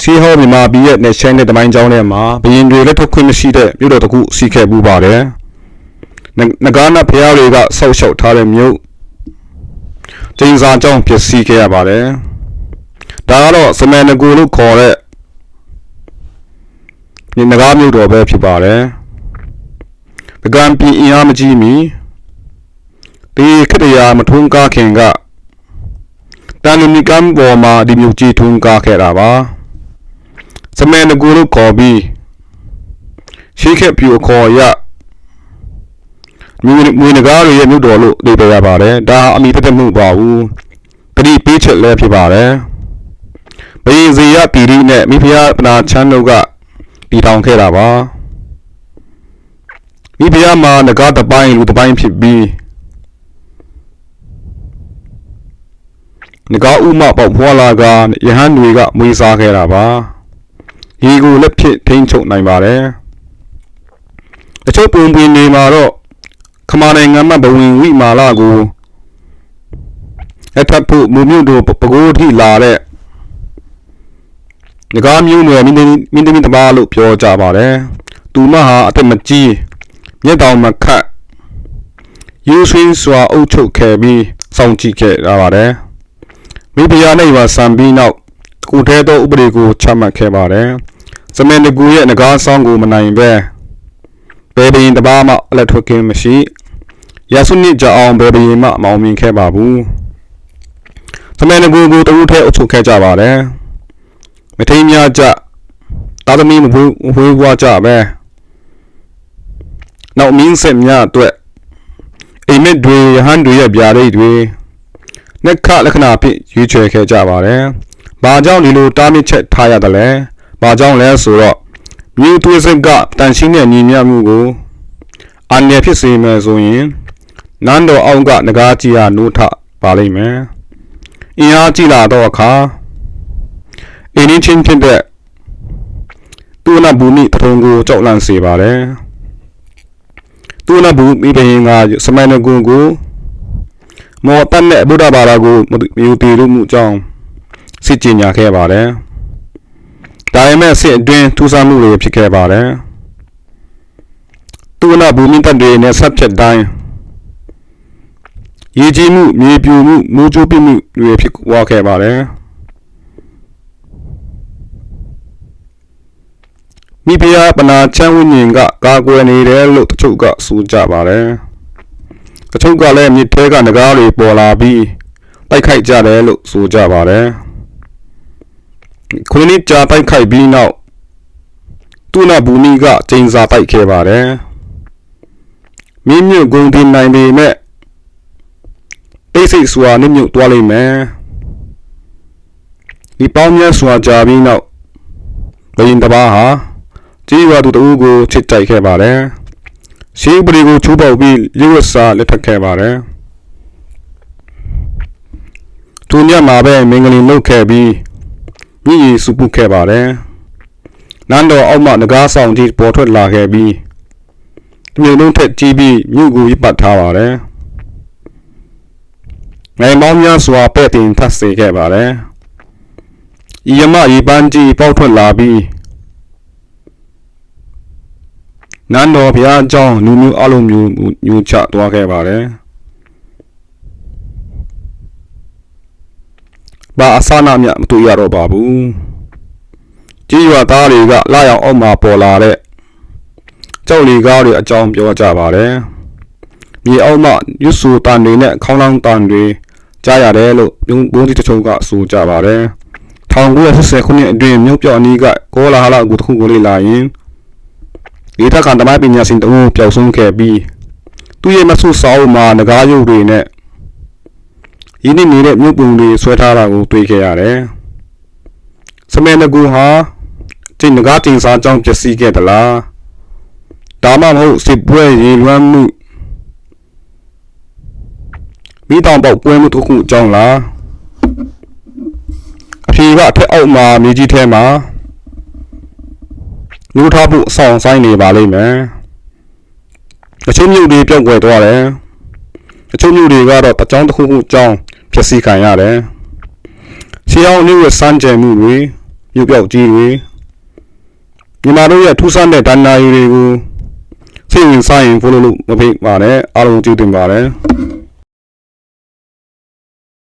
စီဟောမြန်မာပြည်ရဲ့နယ်ချဲတဲ့တမိုင်းကြောင်းထဲမှာဘရင်တွေလက်ထုတ်ခွင့်မရှိတဲ့မြို့တော်တစ်ခုစီခဲ့ပူပါတယ်။နဂါနာဖျားတွေကဆောက်ရှောက်ထားတဲ့မြို့ကျင်းစာကြောင်းပျက်စီးခဲ့ရပါတယ်။ဒါကတော့စမန်နဂူလို့ခေါ်တဲ့ဒီနဂါမြို့တော်ပဲဖြစ်ပါတယ်။ပကံပြည်အင်အားမကြီးမီဒီခေတ္တရာမထွန်းကားခင်ကတန်လူနီကံပေါ်မှာဒီမြို့ကြီးထွန်းကားခဲ့တာပါ။စမန်နဂူလို့ခေါ်ပြီးရှိခဲ့ပြူခေါ်ရမွေနဂါရဲ့မြို့တော်လို့သိကြရပါတယ်။ဒါအမိသက်မှုပါဘူး။ပရိပေးချက်လည်းဖြစ်ပါတယ်။ဘယင်ဇေယပီရိနဲ့မိဖုရားပနာချမ်းတို့ကတည်ထောင်ခဲ့တာပါ။မိဖုရားမှာနဂါတပိုင်းလူတပိုင်းဖြစ်ပြီးနဂါဥမပေါက်ဖွာလာကယဟန်တွေကမွေးစားခဲ့တာပါ။ရေကိုလက်ဖြစ်ထိန်းချုပ်နိုင်ပါတယ်။တချို့ပုံပြင်တွေမှာတော့ခမာနိုင်ငံမှာဘဝင်ဝိမာလာကိုအထပ်ဖို့မူမြို့တို့ပကိုးထိလာတဲ့ငကားမျိုးနွယ်မင်းသမီးတပါလို့ပြောကြပါတယ်။သူမဟာအသက်မကြီးမျက်တောင်မခတ်ယူဆွင်းစွာအုပ်ချုပ်ခဲ့ပြီးစောင့်ကြည့်ခဲ့ရပါတယ်။မိဖုရားနဲ့ပါစံပြီးနောက်ကိုထဲသောဥပဒေကိုချမှတ်ခဲ့ပါတယ်။စမန်တကူရဲ့ငကားဆောင်ကိုမနိုင်ပဲဘယ်ဘရင်တပါမှအလက်ထွက်ခြင်းမရှိရဆုနစ်ကြအောင်ဘယ်ဘရင်မှမောင်မြင်ခဲ့ပါဘူး။စမန်တကူကိုတဦးထဲအုပ်ချုပ်ခဲ့ကြပါတယ်။မထိန်များကြသားသမီးမဝေးွားကြပဲနောက်မင်းဆက်များအတွက်အိမ်မက်တွေရဟန်းတွေရဲ့ဗျာဒိတ်တွေလက်ခလက္ခဏာဖြင့်ရွေးချယ်ခဲ့ကြပါတယ်။ဘာကြောင့်ဒီလိုတားမြစ်ချက်ထားရတယ်လဲ။ဘာကြောင့်လဲဆိုတော့မြို့သွေးစိတ်ကတန်ရှင်းတဲ့ညီမျှမှုကိုအန္တရာယ်ဖြစ်စေမယ်ဆိုရင်နန်းတော်အောင်ကငကားကြီးဟာနိုးထပါလိမ့်မယ်။အင်အားကြီးလာတော့အခါအင်းချင်းဖြစ်တဲ့သူနာဘူမိတထုံကိုကြောက်လန့်စေပါတယ်။သူနာဘူမိဘရင်ကစမန်နဂုကိုမော်တန်နဲ့ဗုဒ္ဓဘာသာကိုမယူတည်မှုကြောင့်စစ်ကြေညာခဲ့ပါတယ်။ဒါပေမဲ့စစ်အတွင်းထူးဆန်းမှုတွေဖြစ်ခဲ့ပါတယ်။သူနာဘူမိတပ်တွေနဲ့ဆက်ဖြတ်တိုင်းရည်ကြီးမှုမြေပြူမှုမူးကျိုးပြမှုတွေဖြစ်ပွားခဲ့ပါတယ်။မိဖုရားပနာချမ်းဝိညာဉ်ကကာကွယ်နေတယ်လို့တချို့ကဆိုကြပါတယ်။တချို့ကလည်းမြစ်ထဲကငကားတွေပေါ်လာပြီးတိုက်ခိုက်ကြတယ်လို့ဆိုကြပါတယ်။ခုနှစ်ကြာတိုက်ခိုက်ပြီးနောက်သူနာဘူမိကကျင်းစာတိုက်ခဲ့ပါတယ်။မြင်းမြုပ်ဂုံတင်နိုင်ပေမဲ့တိတ်ဆိတ်စွာနှမြုပ်သွားလိမ့်မယ်။ဒီပေါင်းများစွာကြာပြီးနောက်ဘယင်တပါးဟာကြီးဝါသူတဦးကိုချစ်ကြိုက်ခဲ့ပါတယ်။ရှေးဥပဒေကိုချိုးပေါက်ပြီးလျှို့ဝှက်စာလက်ထပ်ခဲ့ပါတယ်။သူညမှာပဲမင်္ဂလီလုပ်ခဲ့ပြီးမြည်ရည်စုပုခဲ့ပါတယ်။နန်းတော်အောက်မှငကားဆောင်ကြီးပေါ်ထွက်လာခဲ့ပြီးမြို့လုံးထက်ကြီးပြီးမြို့ကိုရပတ်ထားပါတယ်။ငယ်မောင်းများစွာပဲ့တင်ထပ်စေခဲ့ပါတယ်။ဤယမရေပန်းကြီးပေါက်ထွက်လာပြီးနန်းတော်ဘုရားကျောင်းလူမျိုးအလုံးမျိုးချသွားခဲ့ပါတယ်။ဘာအစနာမြမတွေ့ရတော့ပါဘူး။ကြီးရွာသားတွေကလာရောက်အောက်မှာပေါ်လာတဲ့ကြောက်လီကားတွေအကြောင်းပြောကြပါတယ်။မြေအောက်မှာရွတ်ဆူတန်တွေနဲ့ခေါင်းလောင်းတန်တွေကြားရတယ်လို့ဘုန်းကြီးတချို့ကဆိုကြပါတယ်။1980ခုနှစ်အတွင်းမြို့ပြောင်းအနီးကကောလာဟလကိုတစ်ခုကိုလေ့လာရင်ဒီထက်ကန်တမိုင်းပညာရှင်တို့ပျောက်ဆုံးခဲ့ပြီးသူရဲ့မဆုစာအုပ်မှာငကားရုပ်တွေနဲ့ရင်းနှီးနေတဲ့မြို့ပုံတွေဆွဲထားတာကိုတွေ့ခဲ့ရတယ်။စမန်နဂူဟာကျင်းငကားတင်စားကြောင်းပျက်စီးခဲ့သလား။ဒါမှမဟုတ်စစ်ပွဲရေလွှမ်းမှုမိတောင်ပေါက်ပွဲမှုတစ်ခုအကြောင်းလား။အဖြေကအထက်အောက်မှာမြေကြီးထဲမှာလူထားဖို့အဆောင်ဆိုင်နေပါလိမ့်မယ်။အချို့မြို့တွေပြောက်ွယ်သွားတယ်။အချို့မြို့တွေကတော့တကြောင်တစ်ခုခုကြောင်းဖြစ်စီခံရတယ်။ရှေးအောင်နေဝစမ်းကြံမှုတွေ မြို့ပြောက်ကြီးတွေမြန်မာတို့ရဲ့ထူးဆန်းတဲ့ဒဏ္ဍာရီတွေကိုစိတ်ဝင်စားရင်ဖိုးလို့မဖိတ်ပါနဲ့အားလုံးကျေးဇူးတင်ပါတယ်